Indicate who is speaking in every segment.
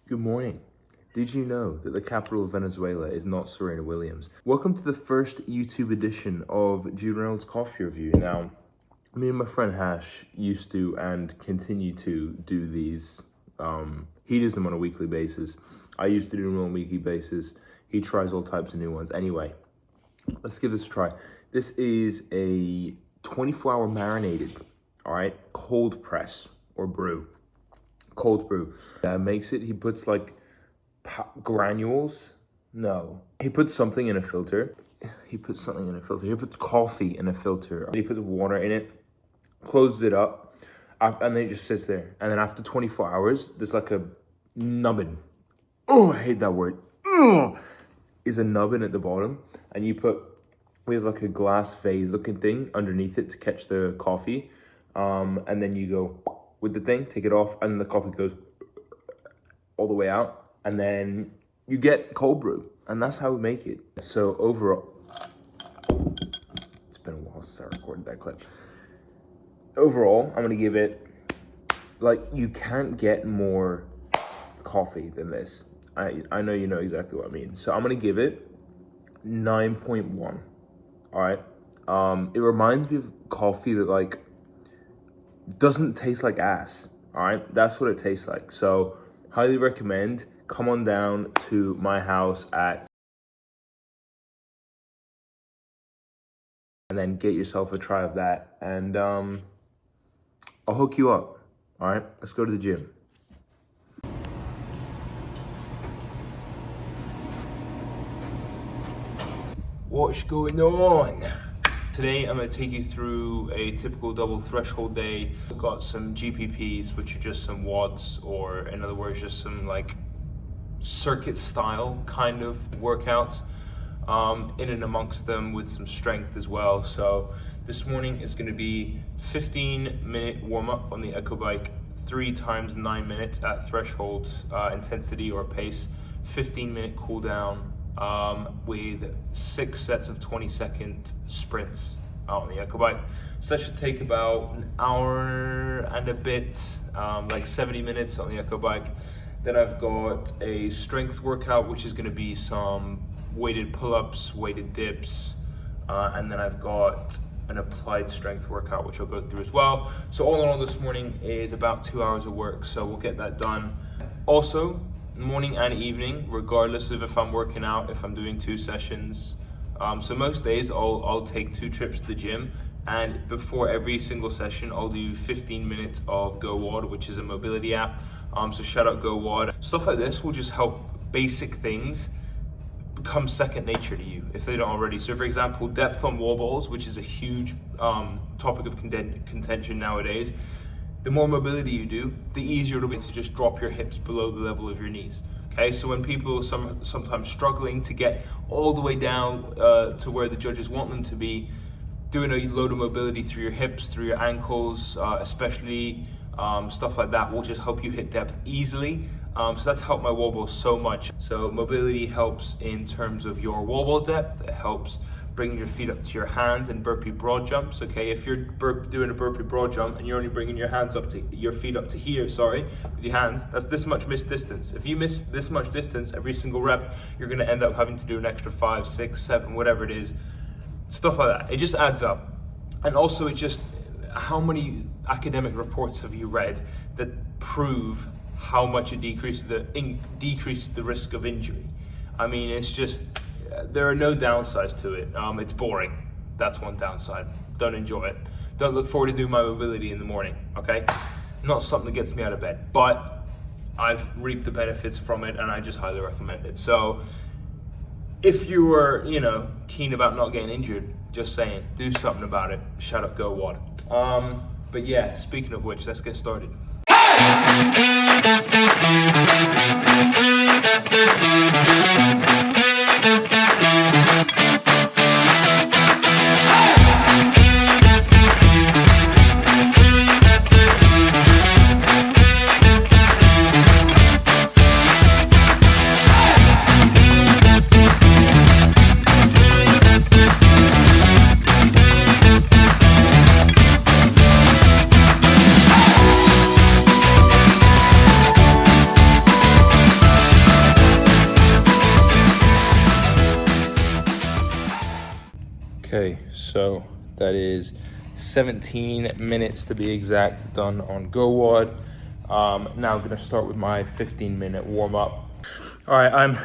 Speaker 1: Good morning. Did you know that the capital of Venezuela is not Serena Williams? Welcome to the first YouTube edition of Jude Reynolds Coffee Review. Now, me and my friend Hash used to and continue to do these. He does them on a weekly basis. I used to do them on a weekly basis. He tries all types of new ones. Anyway, let's give this a try. This is a 24-hour marinated, all right, cold press or brew. Cold brew. Makes it, he puts like granules. No. He puts something in a filter. He puts coffee in a filter. He puts water in it, closes it up, and then it just sits there. And then after 24 hours, there's like a nubbin. Oh, I hate that word. Is a nubbin at the bottom. And we have like a glass vase looking thing underneath it to catch the coffee. And then you go with the thing, take it off, and the coffee goes all the way out, and then you get cold brew, and that's how we make it. So overall, it's been a while since I recorded that clip. Overall, I'm gonna give it, like, you can't get more coffee than this. I know you know exactly what I mean. So I'm gonna give it 9.1, all right? It reminds me of coffee that, like, doesn't taste like ass, all right? That's what it tastes like. So highly recommend, come on down to my house and then get yourself a try of that, and I'll hook you up, all right? Let's go to the gym. What's going on? Today, I'm going to take you through a typical double threshold day. I've got some GPPs, which are just some WODs, or in other words, just some like circuit style kind of workouts, in and amongst them with some strength as well. So this morning is going to be 15-minute warm up on the Echo Bike, 3 times 9 minutes at threshold intensity or pace, 15-minute cool down, with 6 sets of 20-second sprints out on the Echo Bike. So that should take about an hour and a bit, like 70 minutes on the Echo Bike. Then I've got a strength workout, which is going to be some weighted pull-ups, weighted dips, and then I've got an applied strength workout, which I'll go through as well. So all in all, this morning is about 2 hours of work, so we'll get that done. Also, morning and evening, regardless of if I'm working out, if I'm doing 2 sessions. So most days I'll take 2 trips to the gym, and before every single session I'll do 15 minutes of GoWOD, which is a mobility app. So shout out GoWOD. Stuff like this will just help basic things become second nature to you if they don't already. So for example, depth on wall balls, which is a huge topic of contention nowadays. The more mobility you do, the easier it'll be to just drop your hips below the level of your knees. Okay, so when people are sometimes struggling to get all the way down to where the judges want them to be, doing a load of mobility through your hips, through your ankles, especially stuff like that will just help you hit depth easily. So that's helped my wall ball so much. So mobility helps in terms of your wall ball depth. It helps bringing your feet up to your hands and burpee broad jumps. Okay, if you're doing a burpee broad jump and you're only bringing your feet up to here, with your hands, that's this much missed distance. If you miss this much distance every single rep, you're gonna end up having to do an extra 5, 6, 7, whatever it is. Stuff like that. It just adds up. And also, how many academic reports have you read that prove how much it decreases the risk of injury? I mean, it's just, there are no downsides to it. It's boring. That's one downside. Don't enjoy it. Don't look forward to doing my mobility in the morning, okay? Not something that gets me out of bed, but I've reaped the benefits from it, and I just highly recommend it. So if you were, keen about not getting injured, just saying, do something about it. Shout out GoWOD. But yeah, speaking of which, let's get started. Okay, so that is 17 minutes to be exact, done on GoWOD. Now I'm gonna start with my 15-minute warm up. All right, I'm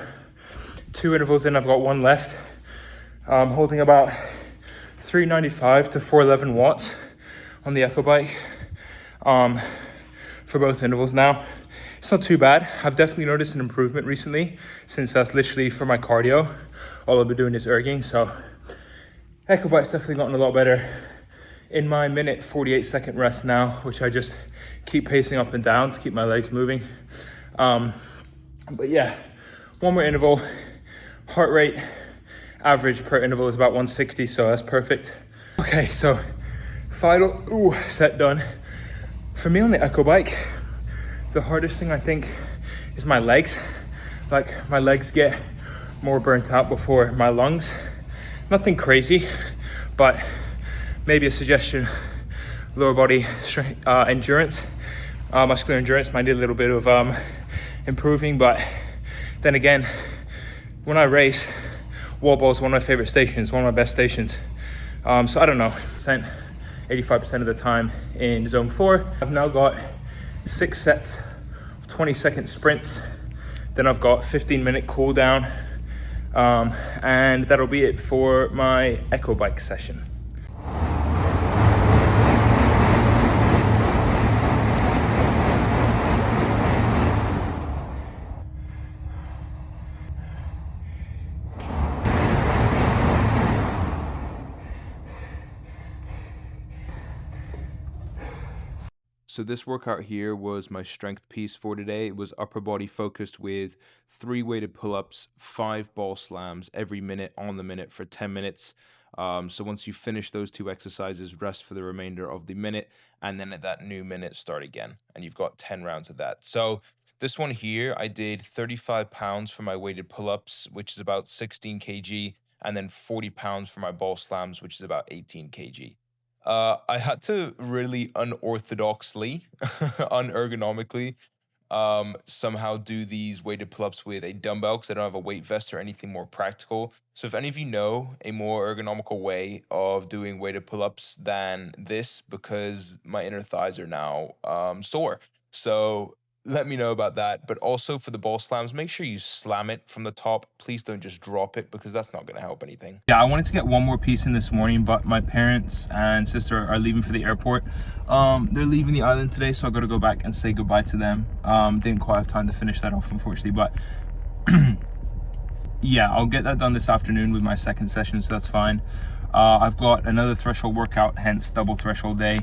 Speaker 1: 2 intervals in, I've got 1 left. I'm holding about 395 to 411 watts on the Echo Bike for both intervals now. It's not too bad. I've definitely noticed an improvement recently, since that's literally for my cardio. All I've been doing is erging, so Echo Bike's definitely gotten a lot better. In my minute 48-second rest now, which I just keep pacing up and down to keep my legs moving. But yeah, 1 more interval. Heart rate average per interval is about 160, so that's perfect. Okay, so final set done. For me on the Echo Bike, the hardest thing I think is my legs. Like, my legs get more burnt out before my lungs. Nothing crazy, but maybe a suggestion: lower body strength, endurance, muscular endurance might need a little bit of improving. But then again, when I race, wall ball is one of my favorite stations, one of my best stations. So I don't know, 85% of the time in zone 4. I've now got 6 sets of 20-second sprints. Then I've got 15-minute cool down. And that'll be it for my Echo Bike session. So this workout here was my strength piece for today. It was upper body focused with 3 weighted pull-ups, 5 ball slams every minute on the minute for 10 minutes. So once you finish those 2 exercises, rest for the remainder of the minute, and then at that new minute, start again. And you've got 10 rounds of that. So this one here, I did 35 pounds for my weighted pull-ups, which is about 16 kg, and then 40 pounds for my ball slams, which is about 18 kg. I had to really unorthodoxly, unergonomically, somehow do these weighted pull-ups with a dumbbell because I don't have a weight vest or anything more practical. So if any of you know a more ergonomical way of doing weighted pull-ups than this, because my inner thighs are now sore. So let me know about that. But also for the ball slams, make sure you slam it from the top. Please don't just drop it, because that's not going to help anything. Yeah, I wanted to get 1 more piece in this morning, but my parents and sister are leaving for the airport. They're leaving the island today, so I got to go back and say goodbye to them. Didn't quite have time to finish that off, unfortunately, but yeah, I'll get that done this afternoon with my second session, so that's fine. I've got another threshold workout, hence double threshold day.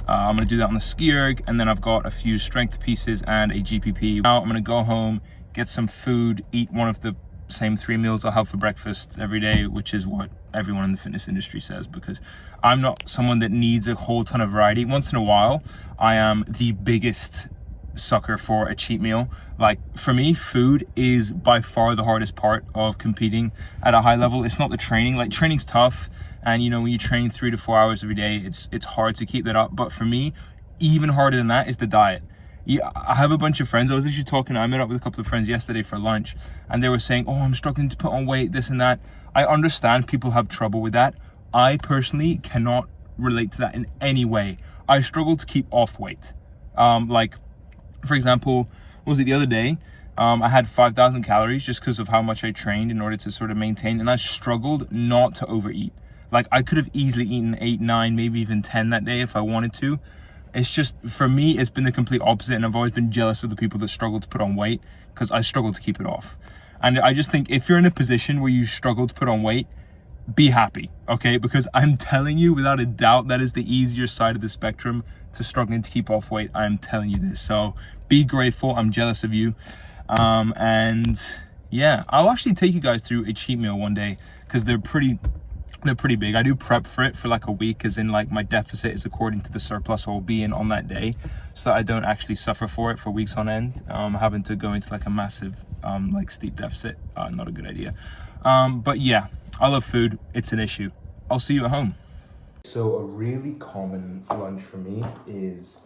Speaker 1: I'm going to do that on the ski erg, and then I've got a few strength pieces and a GPP. Now I'm going to go home, get some food, eat one of the same 3 meals I'll have for breakfast every day, which is what everyone in the fitness industry says, because I'm not someone that needs a whole ton of variety. Once in a while, I am the biggest sucker for a cheat meal. Like, for me, food is by far the hardest part of competing at a high level. It's not the training. Like, training's tough, and you know, when you train 3 to 4 hours every day, it's hard to keep that up. But for me, even harder than that is the diet. Yeah, I have a bunch of friends. I was actually I met up with a couple of friends yesterday for lunch, and they were saying, oh, I'm struggling to put on weight, this and that. I understand people have trouble with that. I personally cannot relate to that in any way. I struggle to keep off weight. Like, for example, what was it the other day? I had 5,000 calories just because of how much I trained in order to sort of maintain, and I struggled not to overeat. Like, I could have easily eaten 8, 9, maybe even 10 that day if I wanted to. It's just, for me, it's been the complete opposite, and I've always been jealous of the people that struggle to put on weight, because I struggle to keep it off. And I just think if you're in a position where you struggle to put on weight, be happy, okay? Because I'm telling you, without a doubt, that is the easier side of the spectrum to struggling to keep off weight. I'm telling you this. So be grateful. I'm jealous of you. And yeah, I'll actually take you guys through a cheat meal one day, because they're pretty big. I do prep for it for like a week, as in, like, my deficit is according to the surplus I'll be in on that day, so I don't actually suffer for it for weeks on end. Having to go into like a massive like steep deficit, not a good idea. But yeah, I love food. It's an issue. I'll see you at home. So a really common lunch for me is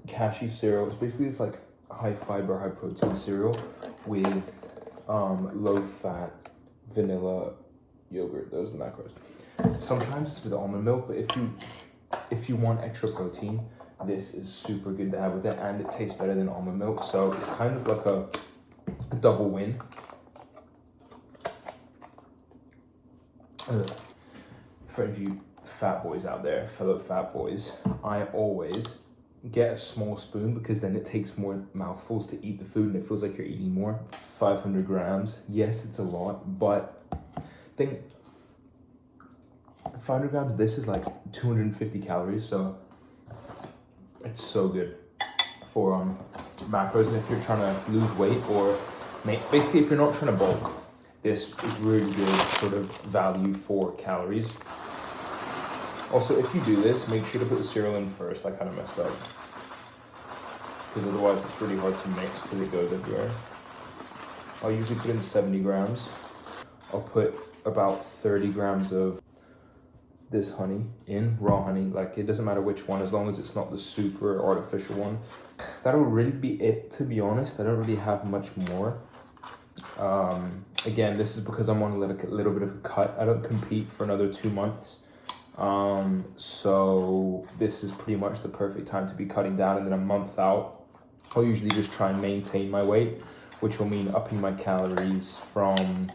Speaker 1: cashew cereal. It's basically this like high fiber, high protein cereal with low fat vanilla yogurt. Those are the macros. Sometimes it's with almond milk, but if you want extra protein, this is super good to have with it, and it tastes better than almond milk. So it's kind of like a double win. For any of you fat boys out there, fellow fat boys, I always get a small spoon because then it takes more mouthfuls to eat the food and it feels like you're eating more. 500 grams, yes, it's a lot, but think 500 grams of this is like 250 calories, so it's so good for macros. And if you're trying to lose weight or basically if you're not trying to bulk, this is really good sort of value for calories. Also, if you do this, make sure to put the cereal in first. I kind of messed up because otherwise it's really hard to mix because it goes everywhere. I'll usually put in 70 grams. I'll put about 30 grams of this honey in, raw honey. Like, it doesn't matter which one, as long as it's not the super artificial one. That'll really be it, to be honest. I don't really have much more. Again, this is because I'm on a little bit of a cut. I don't compete for another 2 months. So this is pretty much the perfect time to be cutting down, and then a month out, I'll usually just try and maintain my weight, which will mean upping my calories from,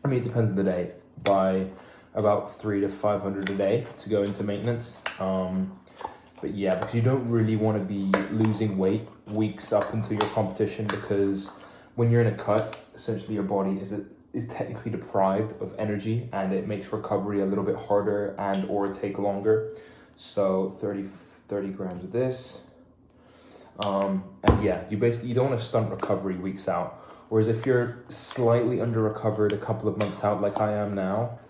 Speaker 1: I mean, it depends on the day, by about 300 to 500 a day to go into maintenance. But yeah, because you don't really want to be losing weight weeks up until your competition, because when you're in a cut, essentially your body is technically deprived of energy, and it makes recovery a little bit harder and or take longer. So 30 grams of this. And yeah, you don't want to stunt recovery weeks out. Whereas if you're slightly under recovered a couple of months out like I am now,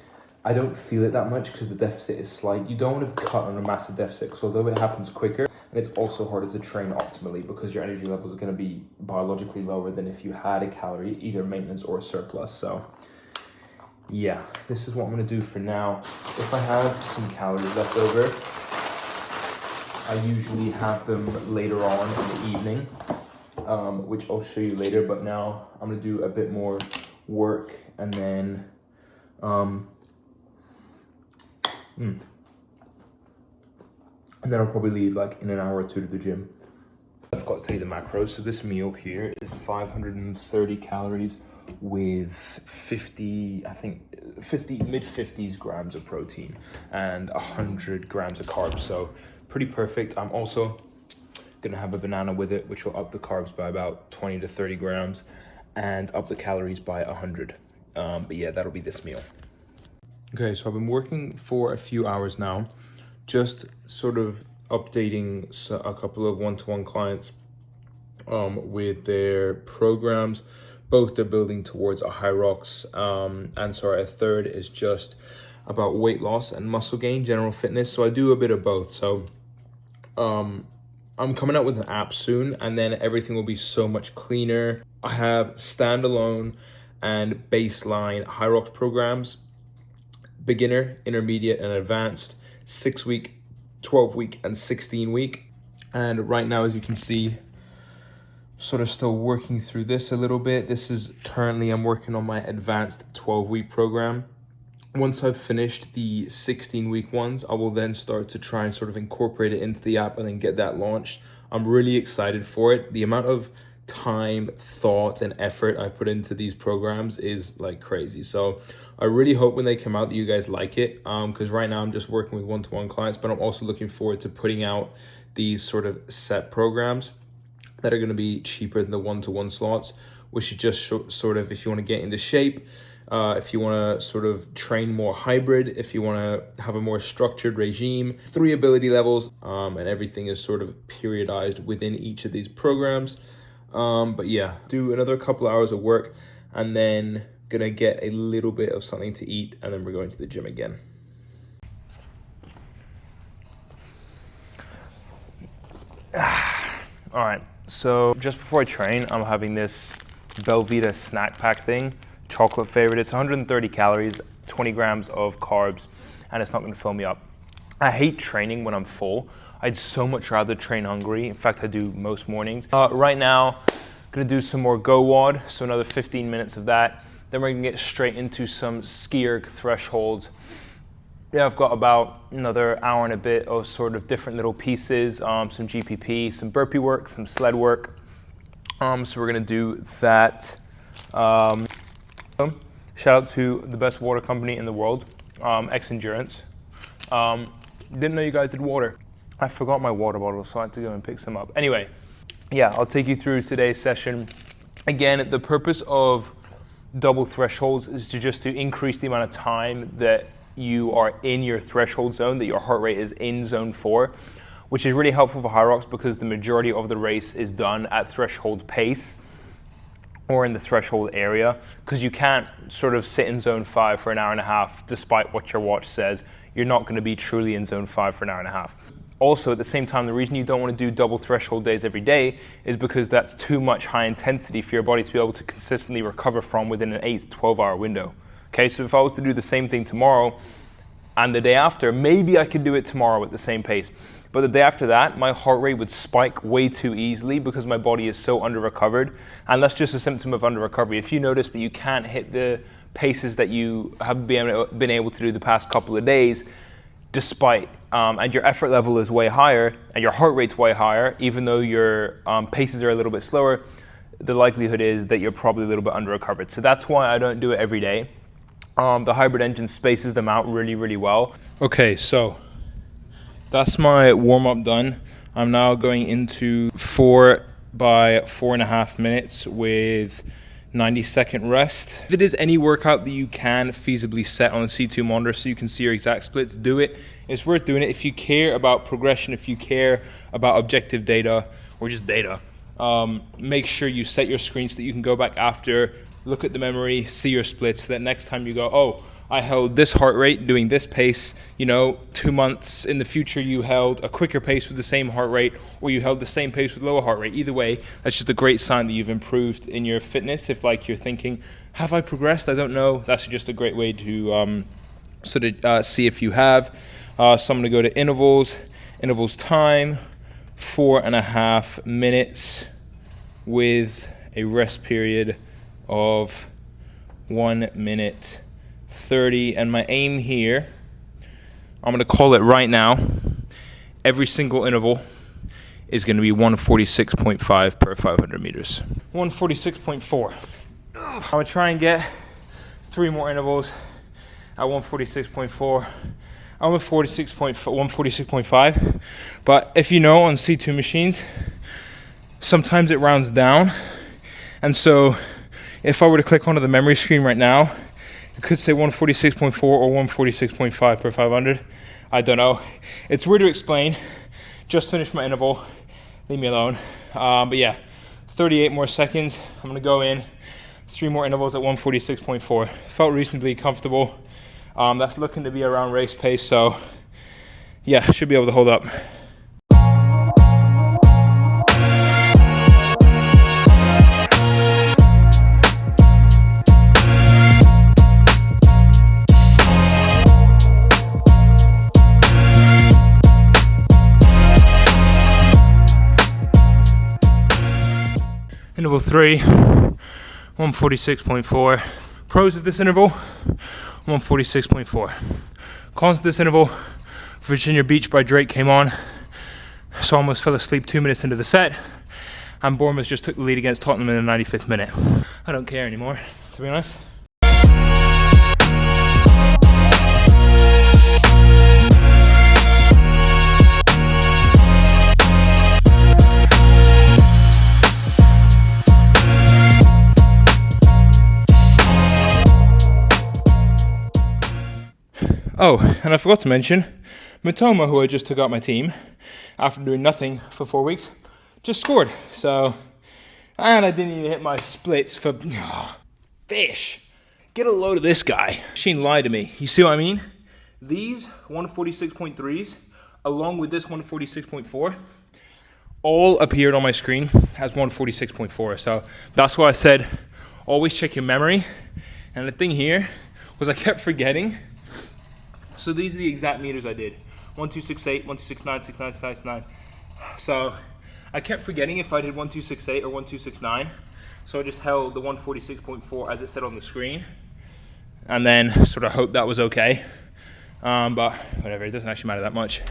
Speaker 1: I don't feel it that much because the deficit is slight. You don't want to cut on a massive deficit, because although it happens quicker, and it's also harder to train optimally because your energy levels are going to be biologically lower than if you had a calorie, either maintenance or surplus. So yeah, this is what I'm going to do for now. If I have some calories left over, I usually have them later on in the evening, which I'll show you later. But now I'm going to do a bit more work, and then and then I'll probably leave like in an hour or two to the gym. I've got to tell you the macros. So this meal here is 530 calories with 50, mid-50s grams of protein and 100 grams of carbs. So pretty perfect. I'm also gonna have a banana with it, which will up the carbs by about 20 to 30 grams and up the calories by 100. But yeah, that'll be this meal. Okay, so I've been working for a few hours now, just sort of updating a couple of one-to-one clients with their programs. Both are building towards a high rocks, a third is just about weight loss and muscle gain, general fitness. So I do a bit of both. So I'm coming out with an app soon, and then everything will be so much cleaner. I have standalone and baseline high rocks programs, beginner, intermediate, and advanced, 6-week, 12-week, and 16-week. And right now, as you can see, sort of still working through this a little bit. This is currently, I'm working on my advanced 12-week program. Once I've finished the 16-week ones, I will then start to try and sort of incorporate it into the app and then get that launched. I'm really excited for it. The amount of time, thought, and effort I put into these programs is like crazy. So I really hope when they come out that you guys like it, because right now I'm just working with one-to-one clients, but I'm also looking forward to putting out these sort of set programs that are going to be cheaper than the one-to-one slots, which is just sort of if you want to get into shape, if you want to sort of train more hybrid, if you want to have a more structured regime, 3 ability levels, and everything is sort of periodized within each of these programs. But yeah, do another couple hours of work and then gonna get a little bit of something to eat, and then we're going to the gym again. All right, so just before I train, I'm having this Belvita snack pack thing, chocolate flavored. It's 130 calories, 20 grams of carbs, and it's not gonna fill me up. I hate training when I'm full. I'd so much rather train hungry. In fact, I do most mornings. Right now, gonna do some more go WOD, so another 15 minutes of that. Then we're gonna get straight into some ski erg thresholds. Yeah, I've got about another hour and a bit of sort of different little pieces, some GPP, some burpee work, some sled work. So we're gonna do that. Shout out to the best water company in the world, X Endurance. Didn't know you guys did water. I forgot my water bottle, so I had to go and pick some up. Anyway, yeah, I'll take you through today's session. Again, the purpose of double thresholds is to increase the amount of time that you are in your threshold zone, that your heart rate is in zone 4, which is really helpful for high rocks because the majority of the race is done at threshold pace or in the threshold area, because you can't sort of sit in zone 5 for an hour and a half despite what your watch says. You're not going to be truly in zone 5 for an hour and a half. Also, at the same time, the reason you don't want to do double threshold days every day is because that's too much high intensity for your body to be able to consistently recover from within an 8 to 12 hour window. Okay, so if I was to do the same thing tomorrow and the day after, maybe I could do it tomorrow at the same pace. But the day after that, my heart rate would spike way too easily because my body is so under-recovered. And that's just a symptom of under-recovery. If you notice that you can't hit the paces that you have been able to do the past couple of days, despite, and your effort level is way higher, and your heart rate's way higher, even though your paces are a little bit slower, the likelihood is that you're probably a little bit under-recovered. So that's why I don't do it every day. The hybrid engine spaces them out really, really well. Okay, so that's my warm-up done. I'm now going into 4 by 4.5 minutes with 90-second rest. If it is any workout that you can feasibly set on a C2 monitor so you can see your exact splits, do it. It's worth doing it if you care about progression, if you care about objective data or just data. Make sure you set your screen so that you can go back after, look at the memory, see your splits, so that next time you go, oh, I held this heart rate doing this pace, 2 months in the future you held a quicker pace with the same heart rate, or you held the same pace with lower heart rate. Either way, that's just a great sign that you've improved in your fitness. If you're thinking, have I progressed? I don't know. That's just a great way to see if you have. So I'm going to go to intervals time, 4.5 minutes with a rest period of 1 minute 30, and my aim here, I'm going to call it right now, every single interval is going to be 146.5 per 500 meters. 146.4. I'm going to try and get 3 more intervals at 146.4. I'm at 146.5, but if you know, on C2 machines, sometimes it rounds down, and so if I were to click onto the memory screen right now, it could say 146.4 or 146.5 per 500. I don't know. It's weird to explain. Just finished my interval. Leave me alone. But yeah, 38 more seconds. I'm going to go in. 3 more intervals at 146.4. Felt reasonably comfortable. That's looking to be around race pace. So yeah, should be able to hold up. Interval 3, 146.4. Pros of this interval, 146.4. Cons of this interval, Virginia Beach by Drake came on, so I almost fell asleep 2 minutes into the set, and Bournemouth just took the lead against Tottenham in the 95th minute. I don't care anymore, to be honest. Oh, and I forgot to mention, Matoma, who I just took out my team, after doing nothing for 4 weeks, just scored. So, and I didn't even hit my splits for, fish. Get a load of this guy. Machine lied to me. You see what I mean? These 146.3s, along with this 146.4, all appeared on my screen as 146.4. So that's why I said, always check your memory. And the thing here was I kept forgetting. So these are the exact meters I did. 1268, 1269, 69, 69. So I kept forgetting if I did 1268 or 1269. So I just held the 146.4 as it said on the screen, and then sort of hope that was okay. But whatever, it doesn't actually matter that much.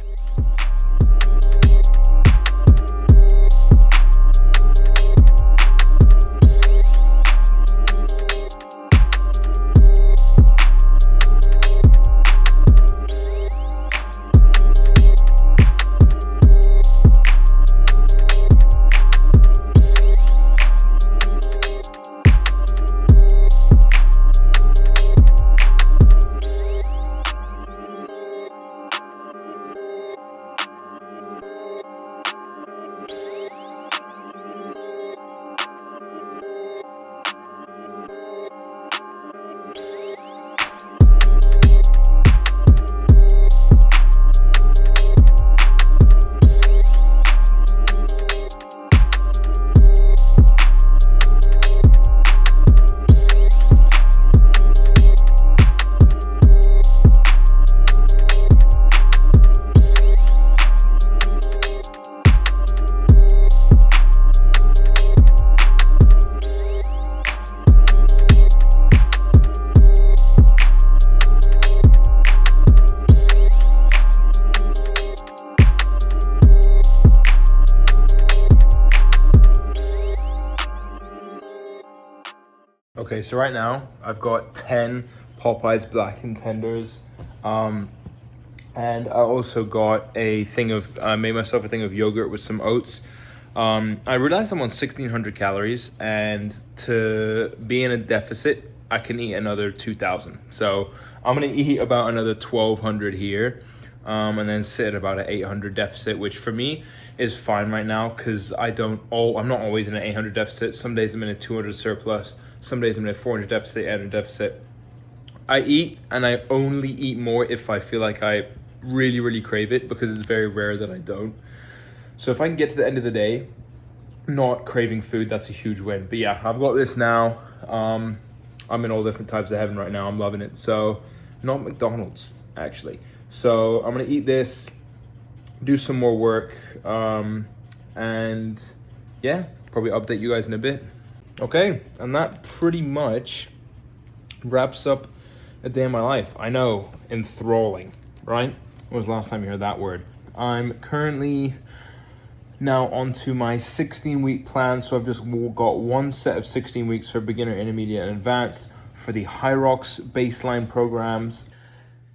Speaker 1: Okay, so right now I've got 10 Popeyes blackened tenders, and I also got a thing of, I made myself a thing of yogurt with some oats. I realized I'm on 1,600 calories, and to be in a deficit, I can eat another 2,000. So I'm gonna eat about another 1,200 here, and then sit at about an 800 deficit, which for me is fine right now, because I'm not always in an 800 deficit. Some days I'm in a 200 surplus. Some days I'm in a 400 deficit, 800 deficit. I eat, and I only eat more if I feel like I really, really crave it, because it's very rare that I don't. So if I can get to the end of the day not craving food, that's a huge win. But yeah, I've got this now. I'm in all different types of heaven right now. I'm loving it. So, not McDonald's, actually. So I'm gonna eat this, do some more work, and yeah, probably update you guys in a bit. Okay, and that pretty much wraps up a day in my life. I know, enthralling, right? When was the last time you heard that word? I'm currently now onto my 16-week plan, so I've just got one set of 16 weeks for beginner, intermediate, and advanced for the Hyrox baseline programs.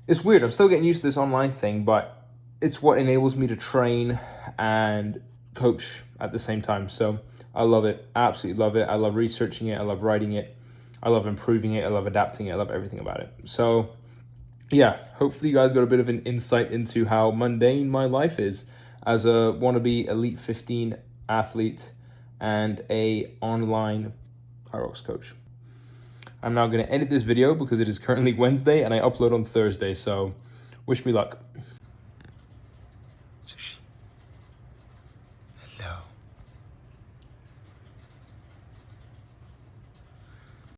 Speaker 1: It's weird, I'm still getting used to this online thing, but it's what enables me to train and coach at the same time. So I love it, absolutely love it. I love researching it, I love writing it, I love improving it, I love adapting it, I love everything about it. So yeah, hopefully you guys got a bit of an insight into how mundane my life is as a wannabe Elite 15 athlete and a online Hyrox coach. I'm now going to edit this video because it is currently Wednesday and I upload on Thursday, so wish me luck. Sushi.